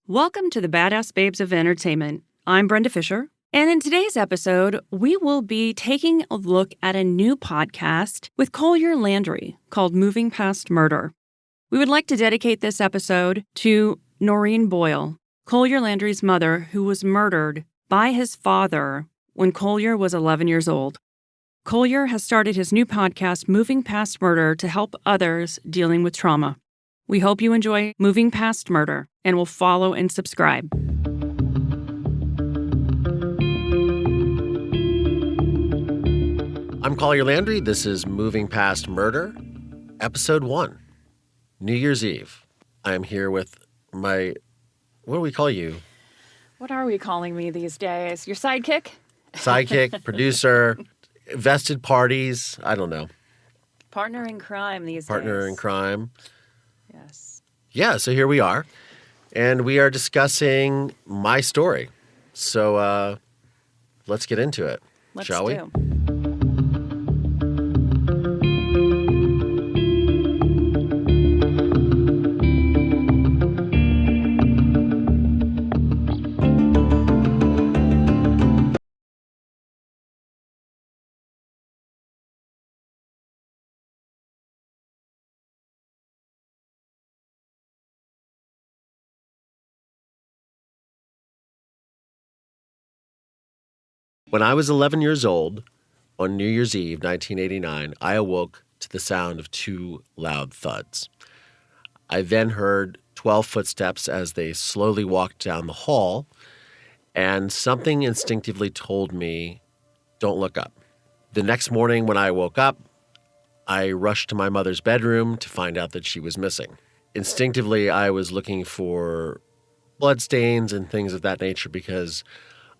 Welcome to the Badass Babes of Entertainment. I'm Brenda Fisher, and in today's episode, we will be taking a look at a new podcast with Collier Landry called Moving Past Murder. We would like to dedicate this episode to Noreen Boyle, Collier Landry's mother, who was murdered by his father when Collier was 11 years old. Collier has started his new podcast, Moving Past Murder, to help others dealing with trauma. We hope you enjoy Moving Past Murder and will follow and subscribe. I'm Collier Landry. This is Moving Past Murder, Episode 1, New Year's Eve. I am here with my, what do we call you? What are we calling me these days? Your sidekick? Sidekick, producer, vested parties, I don't know. Partner in crime these days. Partner in crime. Yes. Yeah, so here we are. And we are discussing my story. So let's get into it, shall we? When I was 11 years old, on New Year's Eve, 1989, I awoke to the sound of two loud thuds. I then heard 12 footsteps as they slowly walked down the hall, and something instinctively told me, don't look up. The next morning when I woke up, I rushed to my mother's bedroom to find out that she was missing. Instinctively, I was looking for bloodstains and things of that nature because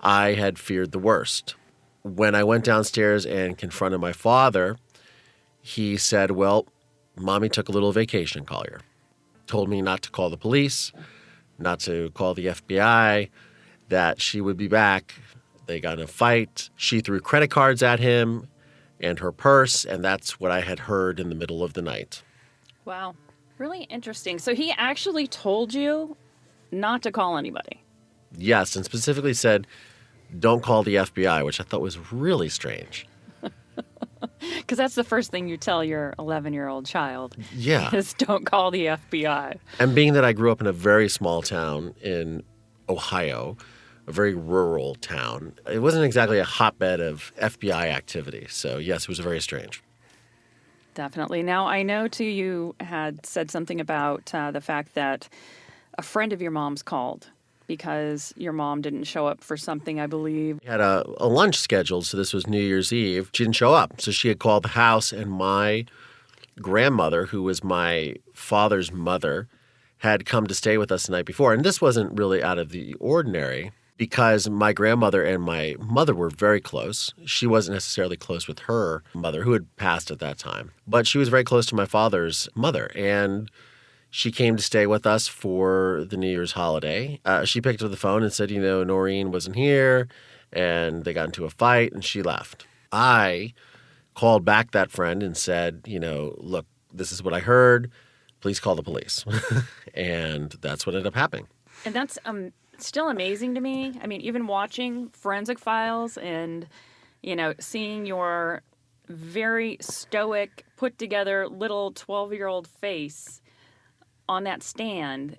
I had feared the worst. When I went downstairs and confronted my father, he said, well, Mommy took a little vacation, Collier. Told me not to call the police, not to call the FBI, that she would be back. They got in a fight. She threw credit cards at him and her purse, and that's what I had heard in the middle of the night. Wow. Really interesting. So he actually told you not to call anybody. Yes, and specifically said, don't call the FBI, which I thought was really strange. Because that's the first thing you tell your 11-year-old child. Yeah. Is don't call the FBI. And being that I grew up in a very small town in Ohio, a very rural town, it wasn't exactly a hotbed of FBI activity. So, yes, it was very strange. Definitely. Now, I know, too, you had said something about the fact that a friend of your mom's called because your mom didn't show up for something, I believe. We had a lunch scheduled, so this was New Year's Eve. She didn't show up, so she had called the house, and my grandmother, who was my father's mother, had come to stay with us the night before. And this wasn't really out of the ordinary because my grandmother and my mother were very close. She wasn't necessarily close with her mother, who had passed at that time, but she was very close to my father's mother, and she came to stay with us for the New Year's holiday. She picked up the phone and said, Noreen wasn't here, and they got into a fight, and she left. I called back that friend and said, look, this is what I heard. Please call the police. And that's what ended up happening. And that's still amazing to me. I mean, even watching Forensic Files and, seeing your very stoic, put-together little 12-year-old face on that stand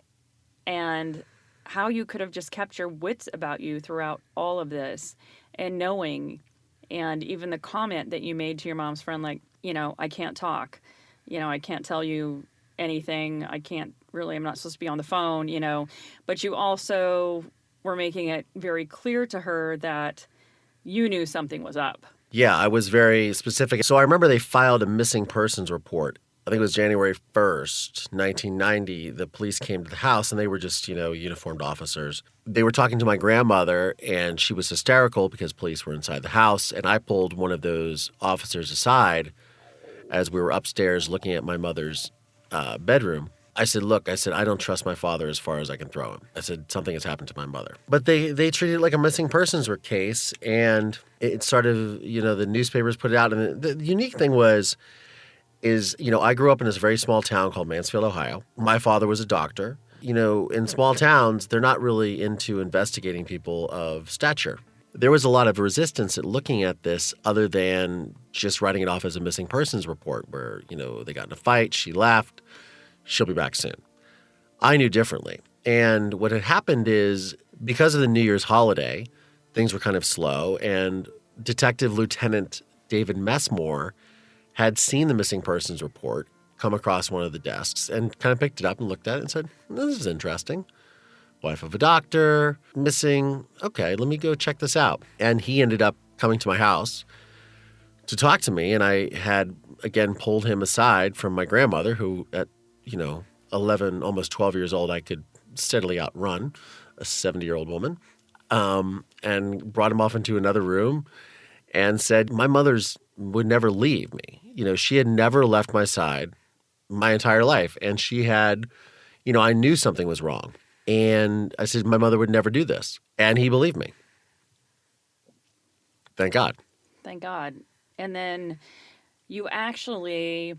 and how you could have just kept your wits about you throughout all of this and knowing, and even the comment that you made to your mom's friend, like, I can't talk, I can't tell you anything. I'm not supposed to be on the phone, but you also were making it very clear to her that you knew something was up. Yeah, I was very specific. So I remember they filed a missing persons report. I think it was January 1st, 1990, the police came to the house, and they were just, uniformed officers. They were talking to my grandmother, and she was hysterical because police were inside the house, and I pulled one of those officers aside as we were upstairs looking at my mother's bedroom. I said, look, I don't trust my father as far as I can throw him. I said, something has happened to my mother. But they treated it like a missing persons case, and it started, the newspapers put it out. And the unique thing is, I grew up in this very small town called Mansfield, Ohio. My father was a doctor. In small towns, they're not really into investigating people of stature. There was a lot of resistance at looking at this other than just writing it off as a missing persons report where, they got in a fight, she left, she'll be back soon. I knew differently. And what had happened is because of the New Year's holiday, things were kind of slow, and Detective Lieutenant David Messmore had seen the missing persons report come across one of the desks and kind of picked it up and looked at it and said, this is interesting. Wife of a doctor, missing. Okay, let me go check this out. And he ended up coming to my house to talk to me. And I had, again, pulled him aside from my grandmother, who at, 11, almost 12 years old, I could steadily outrun a 70-year-old woman, and brought him off into another room and said, my mother's would never leave me. She had never left my side my entire life. And she had, I knew something was wrong. And I said, my mother would never do this. And he believed me. Thank God. Thank God. And then you actually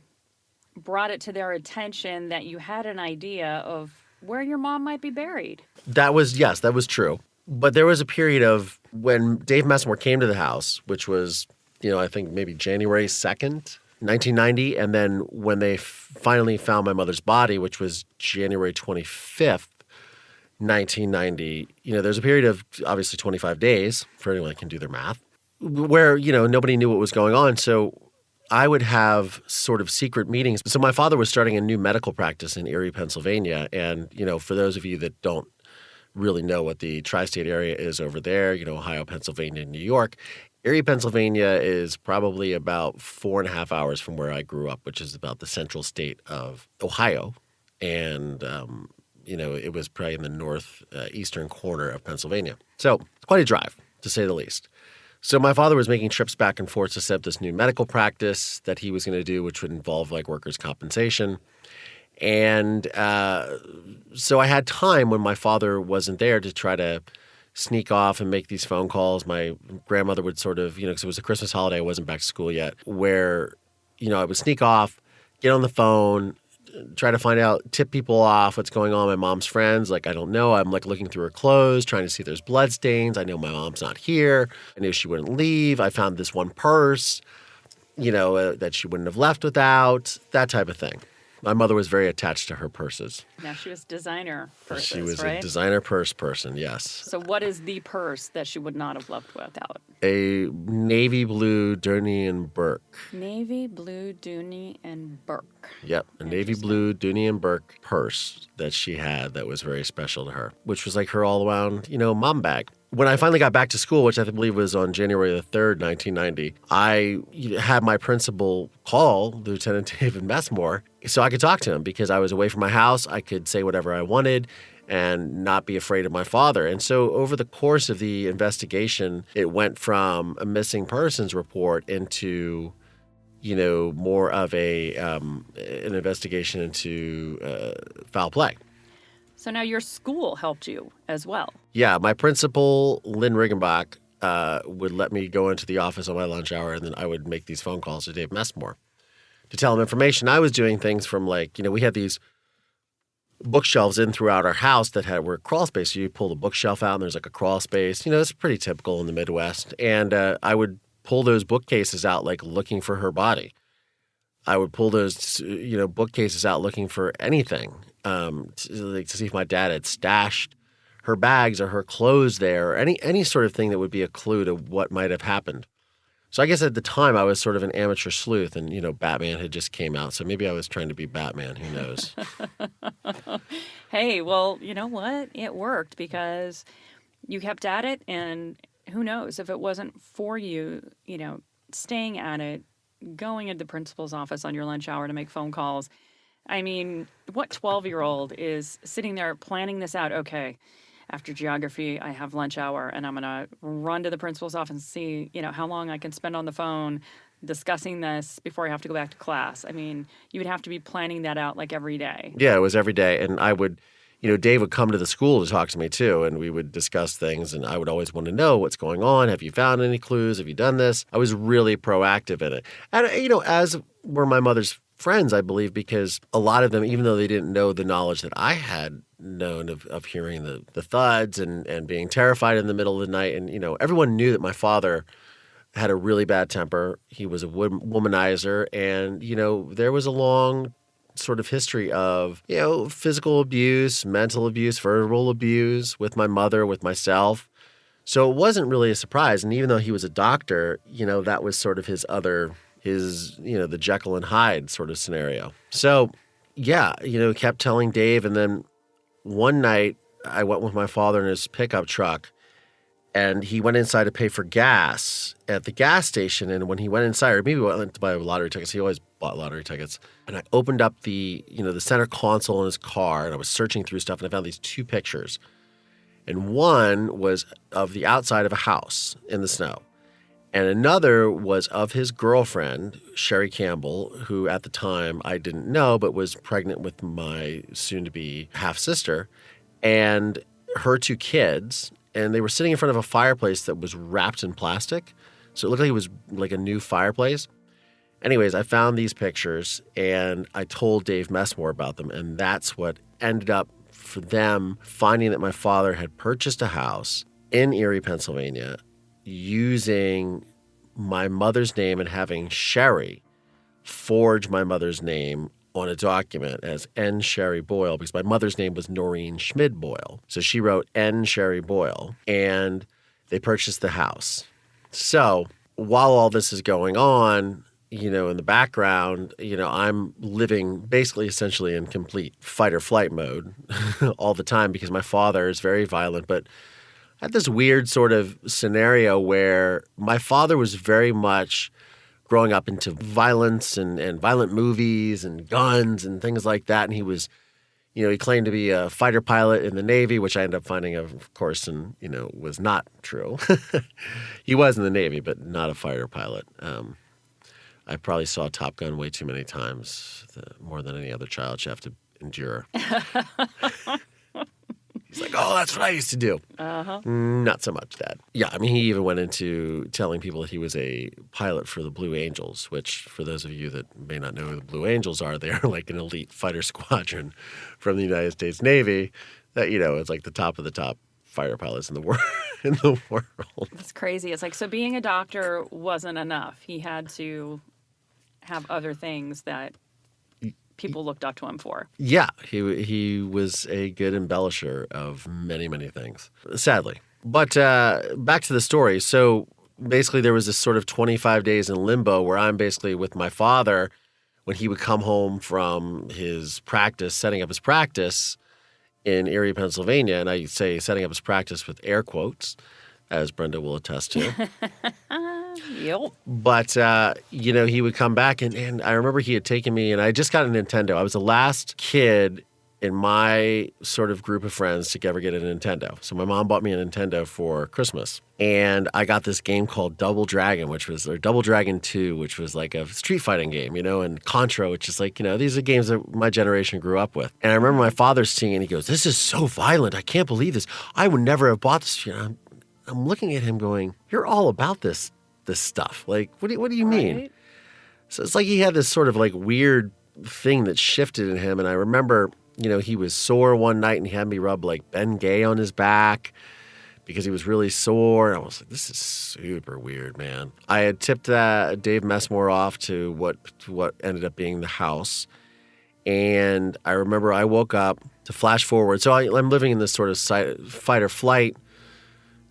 brought it to their attention that you had an idea of where your mom might be buried. That was true. But there was a period of when Dave Messmore came to the house, which was, I think maybe January 2nd, 1990. And then when they finally found my mother's body, which was January 25th, 1990, there's a period of obviously 25 days for anyone that can do their math where, nobody knew what was going on. So I would have sort of secret meetings. So my father was starting a new medical practice in Erie, Pennsylvania. And, for those of you that don't really know what the tri-state area is over there, Ohio, Pennsylvania, and New York, Erie, Pennsylvania is probably about 4.5 hours from where I grew up, which is about the central state of Ohio. And, it was probably in the northeastern corner of Pennsylvania. So it's quite a drive, to say the least. So my father was making trips back and forth to set up this new medical practice that he was going to do, which would involve like workers' compensation. And so I had time when my father wasn't there to try to sneak off and make these phone calls. My grandmother would sort of, because it was a Christmas holiday, I wasn't back to school yet, where, I would sneak off, get on the phone, try to find out, tip people off what's going on with my mom's friends. Like, I don't know. I'm like looking through her clothes, trying to see if there's blood stains. I know my mom's not here. I knew she wouldn't leave. I found this one purse, that she wouldn't have left without, that type of thing. My mother was very attached to her purses. Now, she was designer purses, She was right? a designer purse person, yes. So what is the purse that she would not have left without? A navy blue Dooney and Burke. Navy blue Dooney and Burke. Yep, a navy blue Dooney and Burke purse that she had that was very special to her, which was like her all-around, mom bag. When I finally got back to school, which I believe was on January the 3rd, 1990, I had my principal call Lieutenant David Messmore so I could talk to him because I was away from my house. I could say whatever I wanted and not be afraid of my father. And so over the course of the investigation, it went from a missing persons report into, more of an investigation into foul play. So now your school helped you as well. Yeah, my principal, Lynn Riggenbach, would let me go into the office on my lunch hour, and then I would make these phone calls to Dave Messmore to tell him information. I was doing things from we had these bookshelves in throughout our house that were crawl space. So you pull the bookshelf out, and there's like a crawl space. It's pretty typical in the Midwest. And I would pull those bookcases out, looking for her body. I would pull those, bookcases out looking for anything. To see if my dad had stashed her bags or her clothes there, or any sort of thing that would be a clue to what might have happened. So I guess at the time I was sort of an amateur sleuth, and Batman had just came out, so maybe I was trying to be Batman. Who knows? Hey, well, you know what? It worked because you kept at it, and who knows if it wasn't for you, staying at it, going into the principal's office on your lunch hour to make phone calls. I mean, what 12-year-old is sitting there planning this out? Okay, after geography, I have lunch hour, and I'm going to run to the principal's office and see, how long I can spend on the phone discussing this before I have to go back to class. I mean, you would have to be planning that out every day. Yeah, it was every day. And I would, Dave would come to the school to talk to me too, and we would discuss things, and I would always want to know what's going on. Have you found any clues? Have you done this? I was really proactive in it. And, as were my mother's friends, I believe, because a lot of them, even though they didn't know the knowledge that I had known of hearing the thuds and being terrified in the middle of the night. And, everyone knew that my father had a really bad temper. He was a womanizer. And, there was a long sort of history of, physical abuse, mental abuse, verbal abuse with my mother, with myself. So it wasn't really a surprise. And even though he was a doctor, that was sort of his the Jekyll and Hyde sort of scenario. So, yeah, kept telling Dave. And then one night I went with my father in his pickup truck, and he went inside to pay for gas at the gas station. And when he went inside, or maybe he went to buy lottery tickets, he always bought lottery tickets. And I opened up the center console in his car, and I was searching through stuff, and I found these two pictures. And one was of the outside of a house in the snow. And another was of his girlfriend, Sherry Campbell, who at the time I didn't know, but was pregnant with my soon-to-be half-sister, and her two kids. And they were sitting in front of a fireplace that was wrapped in plastic. So it looked like it was like a new fireplace. Anyways, I found these pictures, and I told Dave Messmore about them. And that's what ended up for them finding that my father had purchased a house in Erie, Pennsylvania, using my mother's name and having Sherry forge my mother's name on a document as N. Sherry Boyle, because my mother's name was Noreen Schmid Boyle. So she wrote N. Sherry Boyle, and they purchased the house. So while all this is going on, in the background, I'm living basically essentially in complete fight or flight mode all the time because my father is very violent. But I had this weird sort of scenario where my father was very much growing up into violence and violent movies and guns and things like that. And he was, he claimed to be a fighter pilot in the Navy, which I ended up finding, of course, and, was not true. He was in the Navy, but not a fighter pilot. I probably saw Top Gun way too many times, more than any other child should have to endure. He's like, oh, that's what I used to do. Uh-huh. Not so much, Dad. Yeah, I mean, he even went into telling people that he was a pilot for the Blue Angels, which, for those of you that may not know who the Blue Angels are, they are like an elite fighter squadron from the United States Navy that, it's like the top of the top fighter pilots in the world. That's crazy. It's like, so being a doctor wasn't enough. He had to have other things that people looked up to him for. Yeah, he was a good embellisher of many, many things, sadly. But back to the story. So basically there was this sort of 25 days in limbo where I'm basically with my father when he would come home from his practice, setting up his practice in Erie, Pennsylvania. And I say setting up his practice with air quotes, as Brenda will attest to. Yep. But, he would come back, and I remember he had taken me, and I just got a Nintendo. I was the last kid in my sort of group of friends to ever get a Nintendo. So my mom bought me a Nintendo for Christmas, and I got this game called Double Dragon, or Double Dragon 2, which was like a street fighting game, and Contra, which is like, these are games that my generation grew up with. And I remember my father seeing it, and he goes, this is so violent. I can't believe this. I would never have bought this. I'm looking at him going, you're all about this stuff. Like, what do you mean? Right? So it's like he had this sort of like weird thing that shifted in him. And I remember, he was sore one night and he had me rub like Ben Gay on his back because he was really sore. And I was like, this is super weird, man. I had tipped Dave Messmore off to what ended up being the house. And I remember I woke up to flash forward. So I'm living in this sort of fight or flight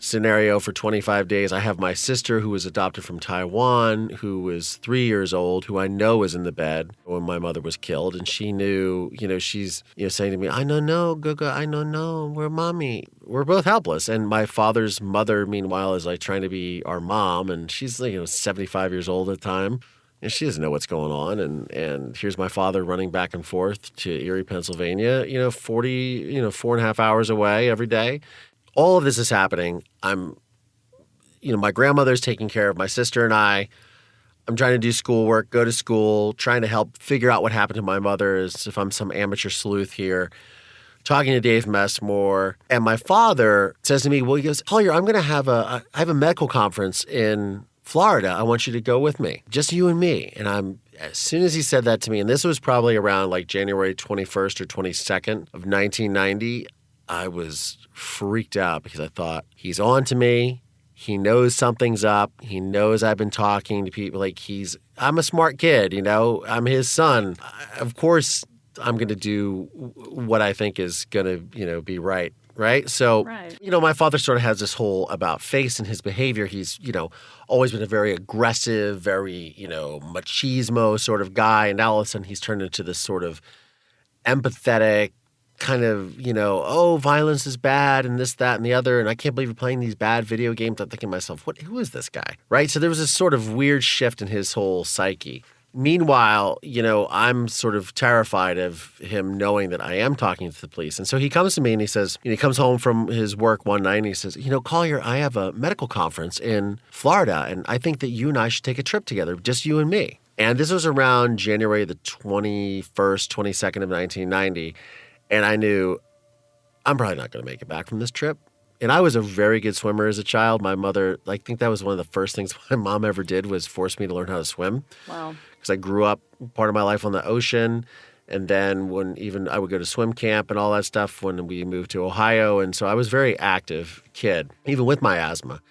scenario for 25 days. I have my sister who was adopted from Taiwan, who was 3 years old, who I know was in the bed when my mother was killed. And she knew, she's, saying to me, I don't know, Guga, I don't know, where mommy? We're both helpless. And my father's mother, meanwhile, is like trying to be our mom. And she's, 75 years old at the time. And she doesn't know what's going on. And here's my father running back and forth to Erie, Pennsylvania, 4.5 hours away every day. All of this is happening. My grandmother's taking care of my sister and I. I'm trying to do schoolwork, go to school, trying to help figure out what happened to my mother as if I'm some amateur sleuth here, talking to Dave Messmore. And my father says to me, well, he goes, Collier, I have a medical conference in Florida. I want you to go with me, just you and me. And as soon as he said that to me, and this was probably around like January 21st or 22nd of 1990, I was freaked out because I thought, he's on to me. He knows something's up. He knows I've been talking to people. Like, I'm a smart kid, I'm his son. Of course, I'm going to do what I think is going to, be right. Right. So, Right. My father sort of has this whole about face in his behavior. He's, always been a very aggressive, very, machismo sort of guy. And now all of a sudden he's turned into this sort of empathetic kind of, violence is bad and this, that, and the other. And I can't believe you're playing these bad video games. I'm thinking to myself, who is this guy? Right. So there was this sort of weird shift in his whole psyche. Meanwhile, I'm sort of terrified of him knowing that I am talking to the police. And so he comes to me and he says, he comes home from his work one night and he says, Collier, I have a medical conference in Florida and I think that you and I should take a trip together, just you and me. And this was around January the 21st, 22nd of 1990. And I knew I'm probably not going to make it back from this trip. And I was a very good swimmer as a child. My mother, I think that was one of the first things my mom ever did was force me to learn how to swim. Wow. Because I grew up part of my life on the ocean. And then when even I would go to swim camp and all that stuff when we moved to Ohio. And so I was a very active kid, even with my asthma.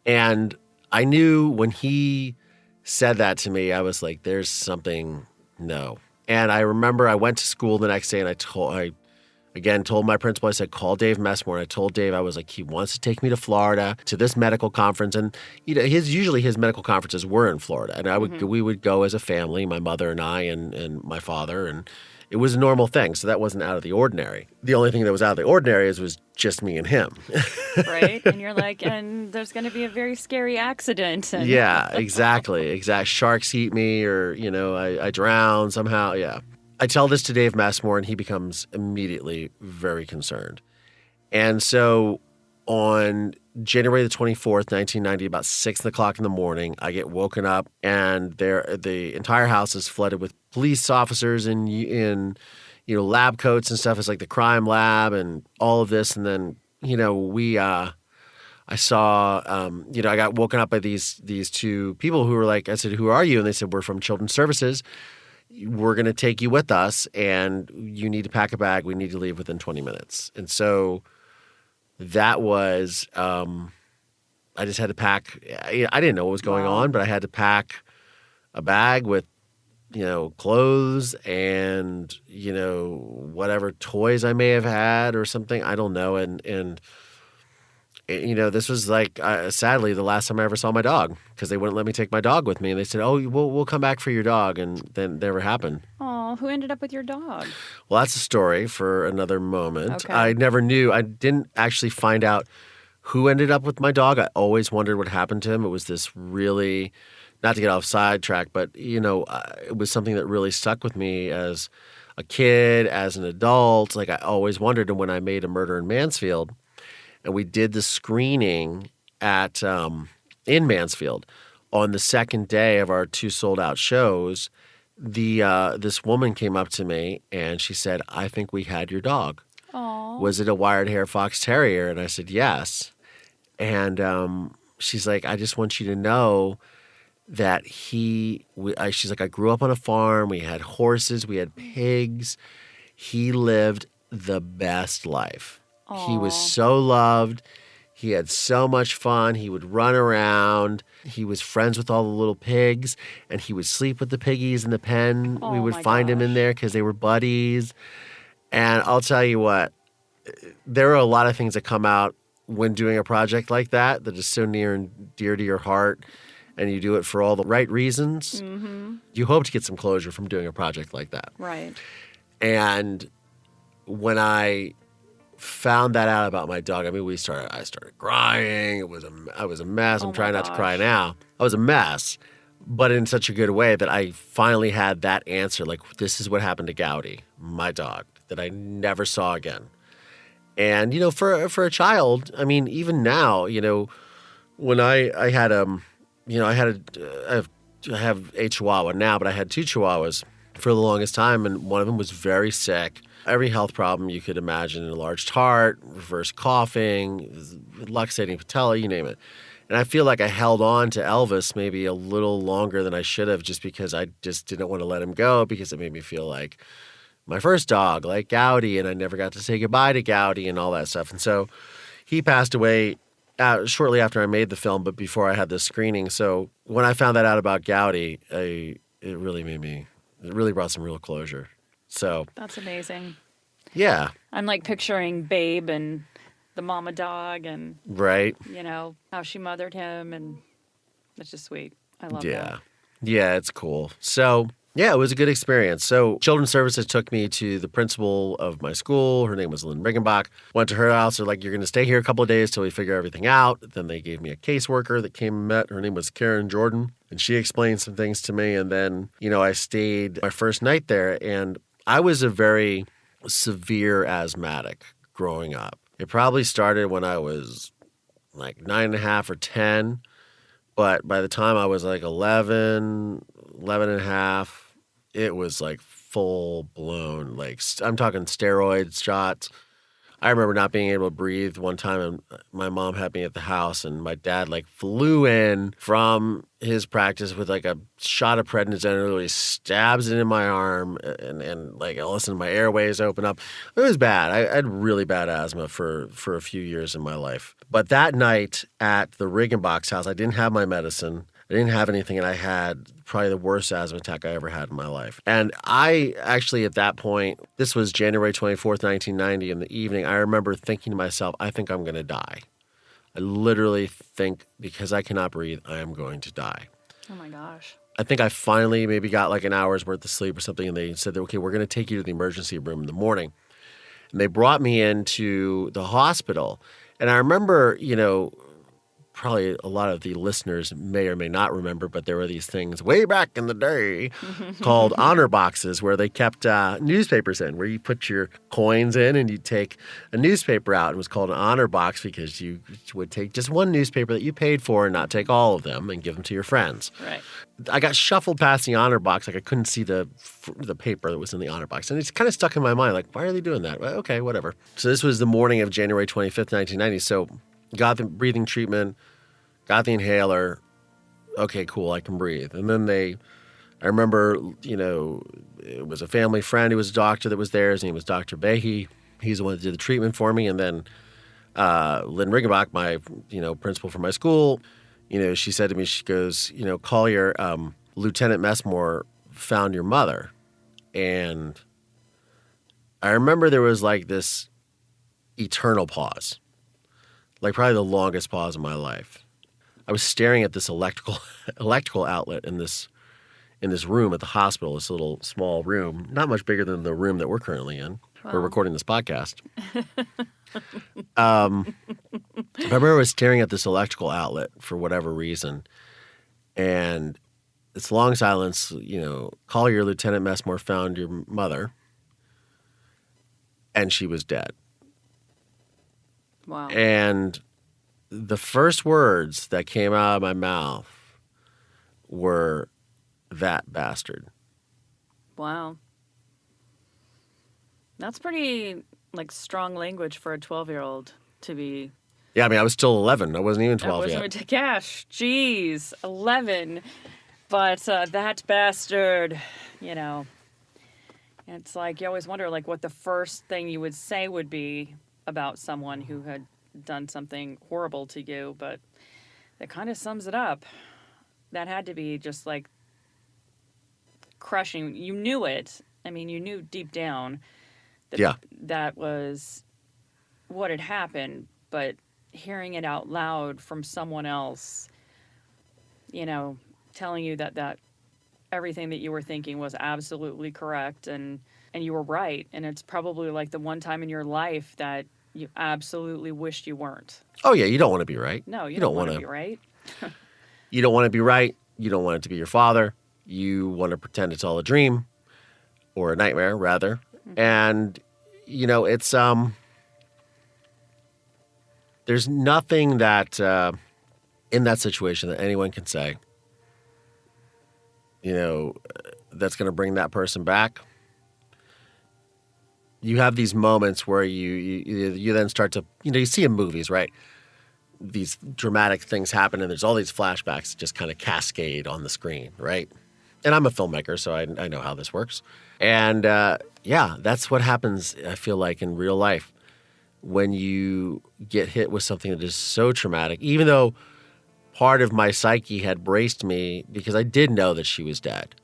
And I knew when he said that to me, I was like, there's something, no. And I remember I went to school the next day and I told my principal, I said, call Dave Messmore. And I told Dave, I was like, he wants to take me to Florida to this medical conference. And, usually his medical conferences were in Florida. And we would go as a family, my mother and I and my father. And it was a normal thing. So that wasn't out of the ordinary. The only thing that was out of the ordinary was just me and him. Right. And you're like, and there's going to be a very scary accident. And... Yeah, exactly. Sharks eat me or, I drown somehow. Yeah. I tell this to Dave Messmore, and he becomes immediately very concerned. And so on January the 24th, 1990, about 6 o'clock in the morning, I get woken up, and the entire house is flooded with police officers in lab coats and stuff. It's like the crime lab and all of this. And then, I saw, I got woken up by these two people who were like, I said, who are you? And they said, we're from Children's Services. We're going to take you with us, and you need to pack a bag. We need to leave within 20 minutes. And so that was, I just had to pack. I didn't know what was going on, but I had to pack a bag with, clothes and, whatever toys I may have had or something. I don't know. And this was like, sadly, the last time I ever saw my dog because they wouldn't let me take my dog with me. And they said, oh, we'll come back for your dog. And then it never happened. Oh, who ended up with your dog? Well, that's a story for another moment. Okay. I never knew. I didn't actually find out who ended up with my dog. I always wondered what happened to him. It was this really, not to get off sidetrack, but, it was something that really stuck with me as a kid, as an adult. Like I always wondered. And when I made A Murder in Mansfield, and we did the screening at in Mansfield on the second day of our 2 sold-out shows. This woman came up to me and she said, "I think we had your dog. Aww. Was it a wired hair fox terrier?" And I said, "Yes." And she's like, "I just want you to know that she's like, I grew up on a farm. We had horses. We had pigs. He lived the best life." He was so loved. He had so much fun. He would run around. He was friends with all the little pigs, and he would sleep with the piggies in the pen. We would find him in there because they were buddies. And I'll tell you what, there are a lot of things that come out when doing a project like that is so near and dear to your heart, and you do it for all the right reasons. Mm-hmm. You hope to get some closure from doing a project like that. Right. And when I found that out about my dog, I mean, I started crying. I was a mess. I'm trying not to cry now. I was a mess, but in such a good way that I finally had that answer. Like, this is what happened to Gowdy, my dog, that I never saw again. And, for a child, I mean, even now, when I have a Chihuahua now, but I had 2 Chihuahuas for the longest time, and one of them was very sick. Every health problem you could imagine, enlarged heart, reverse coughing, luxating patella, you name it. And I feel like I held on to Elvis maybe a little longer than I should have just because I just didn't want to let him go because it made me feel like my first dog, like Gowdy, and I never got to say goodbye to Gowdy and all that stuff. And so he passed away shortly after I made the film, but before I had this screening. So when I found that out about Gowdy, it really brought some real closure. So That's amazing. yeah. I'm like picturing Babe and the mama dog and, Right. how she mothered him. And it's just sweet. I love Yeah. that. Yeah, it's cool. So yeah, it was a good experience. So Children's Services took me to the principal of my school. Her name was Lynn Riggenbach. Went to her house. They're like, you're going to stay here a couple of days till we figure everything out. Then they gave me a caseworker that came and met. Her name was Karen Jordan. And she explained some things to me. And then, I stayed my first night there. And I was a very severe asthmatic growing up. It probably started when I was like 9.5 or 10. But by the time I was like 11 and a half, it was like full blown, like I'm talking steroid shots. I remember not being able to breathe one time, and my mom had me at the house, and my dad like flew in from his practice with like a shot of prednisone, and literally stabs it in my arm, and like listen, my airways open up. It was bad. I had really bad asthma for a few years in my life. But that night at the Riggenbach's house, I didn't have my medicine. I didn't have anything, and I had probably the worst asthma attack I ever had in my life. And I actually, at that point, this was January 24th, 1990, in the evening, I remember thinking to myself, I think I'm going to die. I literally think, because I cannot breathe, I am going to die. Oh, my gosh. I think I finally maybe got like an hour's worth of sleep or something, and they said, okay, we're going to take you to the emergency room in the morning. And they brought me into the hospital. And I remember, probably a lot of the listeners may or may not remember, but there were these things way back in the day called honor boxes where they kept newspapers in, where you put your coins in and you'd take a newspaper out. It was called an honor box because you would take just one newspaper that you paid for and not take all of them and give them to your friends. Right. I got shuffled past the honor box. Like I couldn't see the paper that was in the honor box. And it's kind of stuck in my mind. Like, why are they doing that? Well, okay, whatever. So this was the morning of January 25th, 1990. So got the breathing treatment, got the inhaler. Okay, cool, I can breathe. And then I remember, it was a family friend who was a doctor that was there. His name was Dr. Behe. He's the one that did the treatment for me. And then Lynn Riggenbach, my, principal for my school, she said to me, she goes, Collier, Lieutenant Messmore found your mother. And I remember there was like this eternal pause. Like probably the longest pause in my life. I was staring at this electrical outlet in this room at the hospital, this little small room, not much bigger than the room that we're currently in. Wow. We're recording this podcast. I remember I was staring at this electrical outlet for whatever reason, and this long silence, Collier, Lieutenant Messmore found your mother, and she was dead. Wow. And the first words that came out of my mouth were, "That bastard." Wow. That's pretty, strong language for a 12-year-old to be. Yeah, I mean, I was still 11. I wasn't even 12 yet. Gosh, geez, 11. But that bastard, It's like you always wonder, what the first thing you would say would be about someone who had done something horrible to you, but that kind of sums it up. That had to be just crushing. You knew it. I mean, you knew deep down that that was what had happened, but hearing it out loud from someone else, telling you that everything that you were thinking was absolutely correct and you were right. And it's probably the one time in your life that you absolutely wished you weren't. Oh, yeah. You don't want to be right. No, you don't want to be right. You don't want to be right. You don't want it to be your father. You want to pretend it's all a dream or a nightmare, rather. Mm-hmm. And, it's, there's nothing that, in that situation that anyone can say, that's going to bring that person back. You have these moments where you then start to, you see in movies, right? these dramatic things happen and there's all these flashbacks that just kind of cascade on the screen, right? And I'm a filmmaker, so I know how this works. And yeah, that's what happens, I feel like, in real life when you get hit with something that is so traumatic, even though part of my psyche had braced me because I did know that she was dead.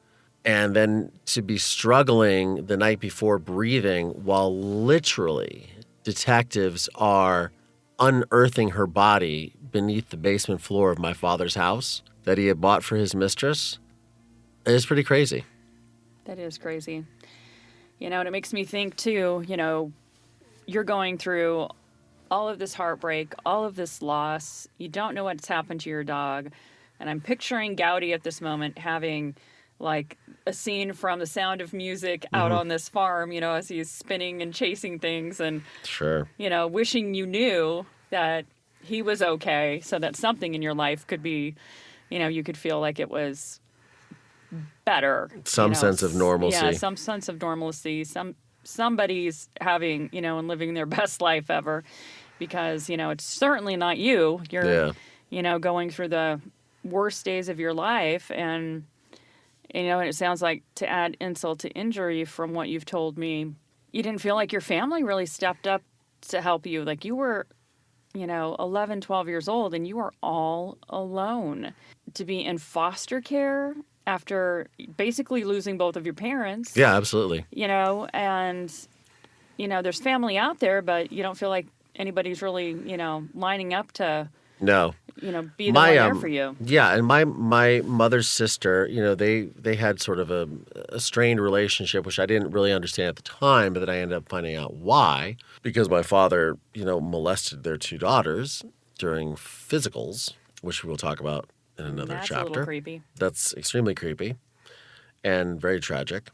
And then to be struggling the night before breathing while literally detectives are unearthing her body beneath the basement floor of my father's house that he had bought for his mistress is pretty crazy. That is crazy. And it makes me think too, you're going through all of this heartbreak, all of this loss. You don't know what's happened to your dog. And I'm picturing Gowdy at this moment having like a scene from The Sound of Music out on this farm, as he's spinning and chasing things and, Sure. Wishing you knew that he was okay so that something in your life could be, you could feel like it was better. Some sense of normalcy. Yeah, some sense of normalcy. Somebody's having, and living their best life ever because, it's certainly not you. You're, going through the worst days of your life and it sounds like, to add insult to injury from what you've told me, you didn't feel like your family really stepped up to help you. Like you were, 11, 12 years old and you were all alone. To be in foster care after basically losing both of your parents. Yeah, absolutely. And, there's family out there, but you don't feel like anybody's really, lining up to... No. Be the one there for you. Yeah, and my mother's sister, they had sort of a strained relationship, which I didn't really understand at the time, but then I ended up finding out why. Because my father, molested their two daughters during physicals, which we'll talk about in another chapter. That's a little creepy. That's extremely creepy and very tragic.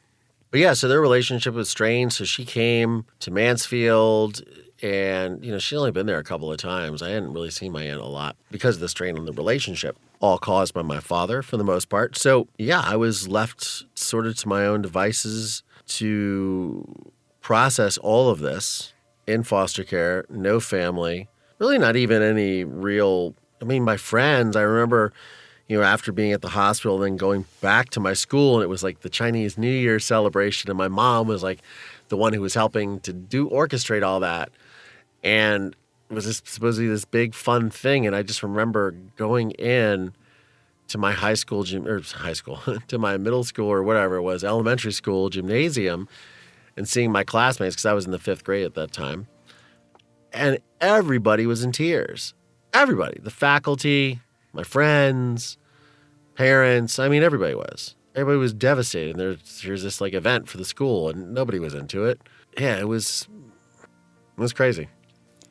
But yeah, so their relationship was strained, so she came to Mansfield. And, she'd only been there a couple of times. I hadn't really seen my aunt a lot because of the strain on the relationship, all caused by my father for the most part. So, yeah, I was left sort of to my own devices to process all of this in foster care, no family, really not even any real, my friends, I remember, after being at the hospital and then going back to my school, and it was like the Chinese New Year celebration, and my mom was like the one who was helping to orchestrate all that. And it was supposed to be this big fun thing. And I just remember going in to my to my middle school or whatever it was, elementary school gymnasium, and seeing my classmates, because I was in the 5th grade at that time. And everybody was in tears. Everybody. The faculty, my friends, parents. Everybody was. Everybody was devastated. Here's this like event for the school, and nobody was into it. Yeah, it was crazy.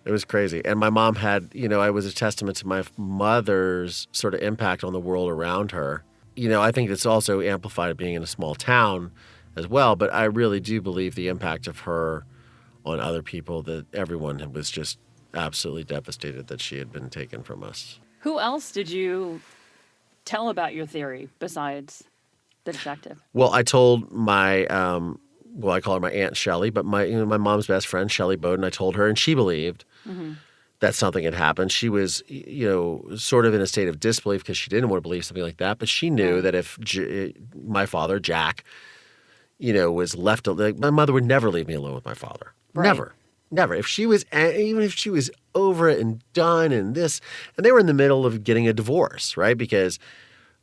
It was crazy. And my mom had, I was a testament to my mother's sort of impact on the world around her. I think it's also amplified being in a small town as well. But I really do believe the impact of her on other people, that everyone was just absolutely devastated that she had been taken from us. Who else did you tell about your theory besides the detective? Well, I told my... I call her my Aunt Shelley, but my mom's best friend, Shelley Bowden, I told her, and she believed that something had happened. She was, sort of in a state of disbelief because she didn't want to believe something like that, but she knew that if my father, Jack, was left, my mother would never leave me alone with my father. Right. Never. Even if she was over it and done and this, and they were in the middle of getting a divorce, right? Because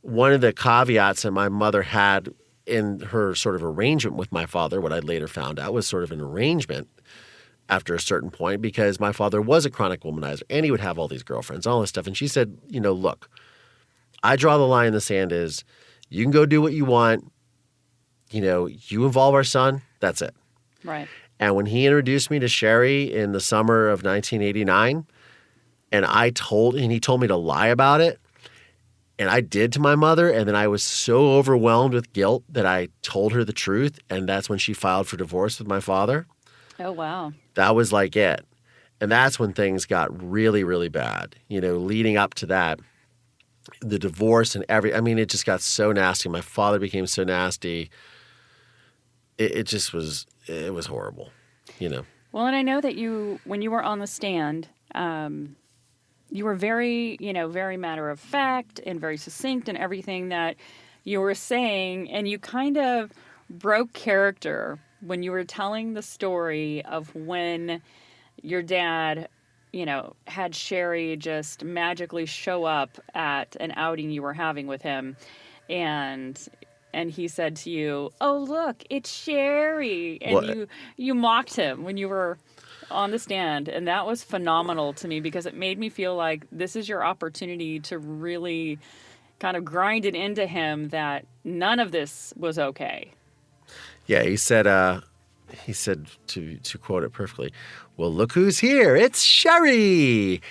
one of the caveats that my mother had in her sort of arrangement with my father, what I later found out was sort of an arrangement after a certain point, because my father was a chronic womanizer and he would have all these girlfriends, all this stuff. And she said, look, I draw the line in the sand is you can go do what you want. You involve our son, that's it. Right. And when he introduced me to Sherry in the summer of 1989, and he told me to lie about it, and I did to my mother, and then I was so overwhelmed with guilt that I told her the truth, and that's when she filed for divorce with my father. Oh, wow. That was like it. And that's when things got really, really bad. Leading up to that, the divorce and it just got so nasty. My father became so nasty. It was horrible, Well, and I know that when you were on the stand, you were very, very matter of fact and very succinct in everything that you were saying. And you kind of broke character when you were telling the story of when your dad, had Sherry just magically show up at an outing you were having with him. And he said to you, "Oh, look, it's Sherry." And What? you mocked him when you were on the stand, and that was phenomenal to me because it made me feel like this is your opportunity to really kind of grind it into him that none of this was okay. Yeah, he said to quote it perfectly, "Well, look who's here. It's Sherry."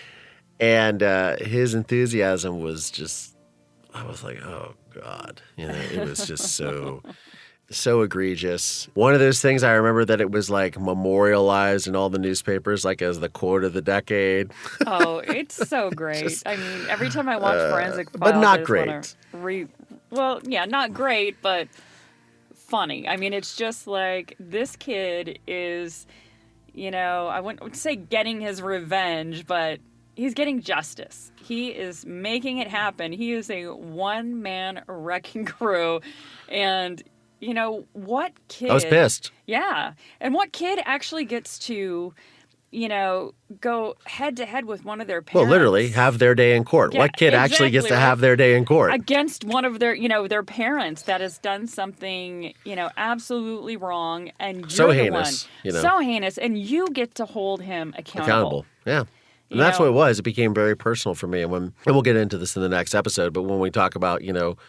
And his enthusiasm was just, I was like, oh God, it was just so egregious. One of those things I remember that it was like memorialized in all the newspapers, like as the quote of the decade. Oh, it's so great. I mean, every time I watch Forensic Files, but not I just great. Well, yeah, not great, but funny. I mean, it's just like this kid is, I wouldn't say getting his revenge, but he's getting justice. He is making it happen. He is a one-man wrecking crew. And, what kid... I was pissed. Yeah. And what kid actually gets to, go head-to-head with one of their parents? Well, literally, have their day in court. Yeah, what kid actually gets to have their day in court? Against one of their, their parents that has done something, absolutely wrong, and you're So the heinous, one. So heinous, and you get to hold him accountable. Yeah. And that's what it was. It became very personal for me. And we'll get into this in the next episode, but when we talk about,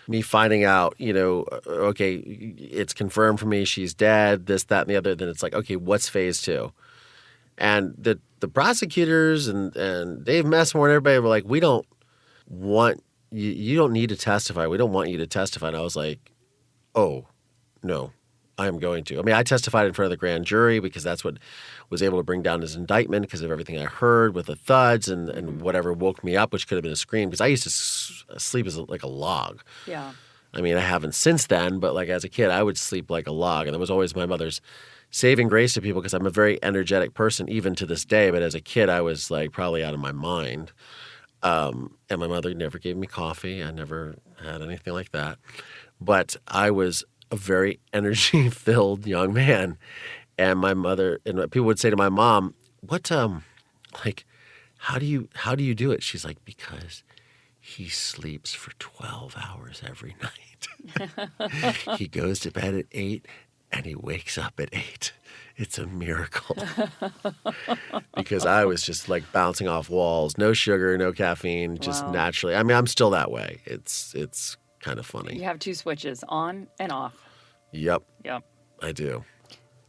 me finding out, okay, it's confirmed for me she's dead, this, that, and the other, then it's like, okay, what's phase 2? And the prosecutors and Dave Messmore and everybody were like, we don't want you don't need to testify. We don't want you to testify. And I was like, oh, no, I am going to. I mean, I testified in front of the grand jury because that's what was able to bring down his indictment because of everything I heard with the thuds and whatever woke me up, which could have been a scream because I used to sleep as like a log. Yeah. I mean, I haven't since then, but like as a kid, I would sleep like a log. And that was always my mother's saving grace to people because I'm a very energetic person even to this day. But as a kid, I was like probably out of my mind. And my mother never gave me coffee. I never had anything like that. But I was a very energy-filled young man. And my mother and people would say to my mom, "What, how do you do it?" She's like, "Because he sleeps for 12 hours every night. He goes to bed at 8 and he wakes up at 8. It's a miracle." Because I was just like bouncing off walls, no sugar, no caffeine, just naturally. I mean, I'm still that way. It's kind of funny. You have 2 switches, on and off. Yep. Yep. I do.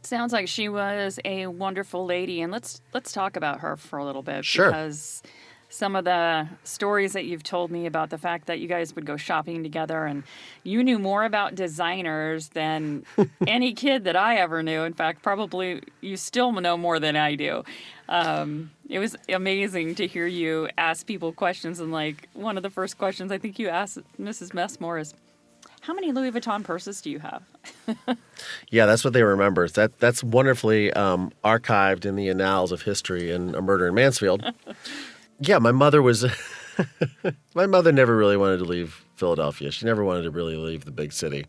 Sounds like she was a wonderful lady, and let's talk about her for a little bit. Sure. Because some of the stories that you've told me about the fact that you guys would go shopping together, and you knew more about designers than any kid that I ever knew. In fact, probably you still know more than I do. It was amazing to hear you ask people questions, and like one of the first questions I think you asked Mrs. Messmore is, "How many Louis Vuitton purses do you have?" Yeah, that's what they remember. That's wonderfully archived in the annals of history in A Murder in Mansfield. Yeah, my mother never really wanted to leave Philadelphia. She never wanted to really leave the big city.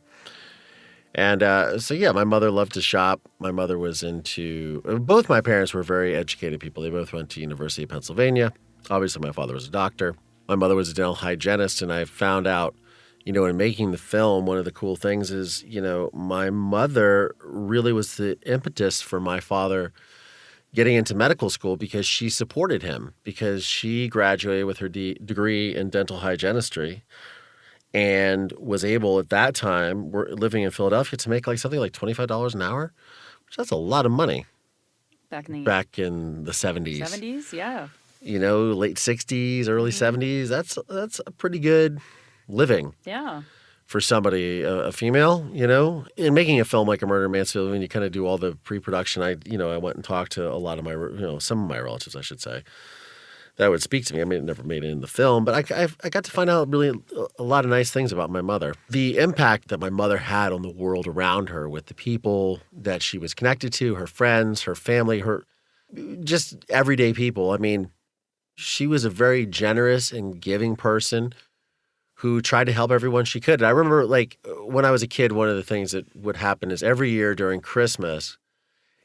And my mother loved to shop. My mother was both my parents were very educated people. They both went to University of Pennsylvania. Obviously, my father was a doctor. My mother was a dental hygienist, and I found out, in making the film, one of the cool things is, my mother really was the impetus for my father getting into medical school because she supported him, because she graduated with her degree in dental hygienistry and was able at that time, living in Philadelphia, to make something like $25 an hour, which that's a lot of money. Back in the 70s. 70s, yeah. Late 60s, early 70s. That's a pretty good living. Yeah. For somebody, a female, in making a film like A Murder in Mansfield, when you kind of do all the pre-production, I went and talked to a lot of my, some of my relatives, I should say, that would speak to me. I mean, it never made it in the film, but I got to find out really a lot of nice things about my mother. The impact that my mother had on the world around her with the people that she was connected to, her friends, her family, her just everyday people. I mean, She was a very generous and giving person who tried to help everyone she could. And I remember, like, when I was a kid, one of the things that would happen is every year during Christmas,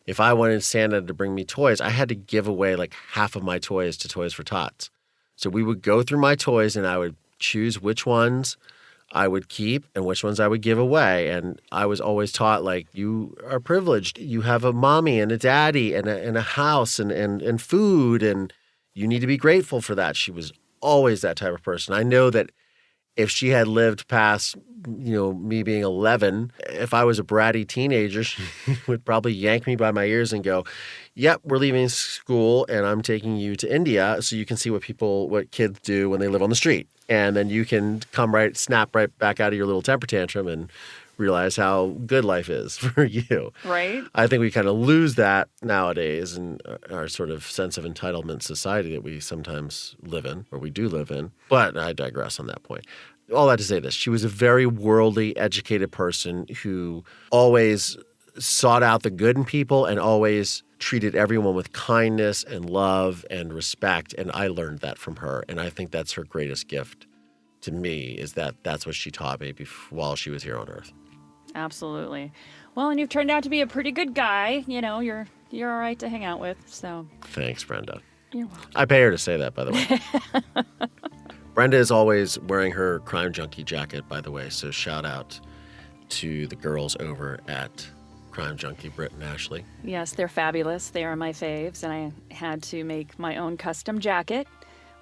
if I wanted Santa to bring me toys, I had to give away like half of my toys to Toys for Tots. So we would go through my toys and I would choose which ones I would keep and which ones I would give away. And I was always taught, like, you are privileged. You have a mommy and a daddy and a house and food, and you need to be grateful for that. She was always that type of person. I know that if she had lived past, me being 11, if I was a bratty teenager, she would probably yank me by my ears and go, yep, we're leaving school and I'm taking you to India so you can see what kids do when they live on the street. And then you can snap right back out of your little temper tantrum and realize how good life is for you. Right. I think we kind of lose that nowadays in our sort of sense of entitlement society that we sometimes live in, or we do live in. But I digress on that point. All that to say this, she was a very worldly, educated person who always sought out the good in people and always treated everyone with kindness and love and respect. And I learned that from her. And I think that's her greatest gift to me, is that's what she taught me while she was here on Earth. Absolutely. Well, and you've turned out to be a pretty good guy. You're all right to hang out with. So thanks, Brenda. You're welcome. I pay her to say that, by the way. Brenda is always wearing her Crime Junkie jacket, by the way. So shout out to the girls over at Crime Junkie, Britt and Ashley. Yes, they're fabulous. They are my faves, and I had to make my own custom jacket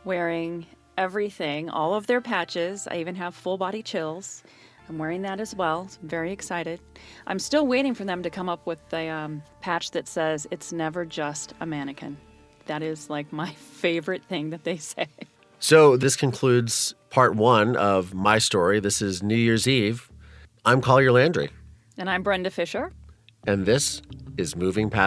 wearing everything, all of their patches. I even have full body chills. I'm wearing that as well. So I'm very excited. I'm still waiting for them to come up with a patch that says, "It's never just a mannequin." That is like my favorite thing that they say. So this concludes part 1 of my story. This is New Year's Eve. I'm Collier Landry. And I'm Brenda Fisher. And this is Moving Past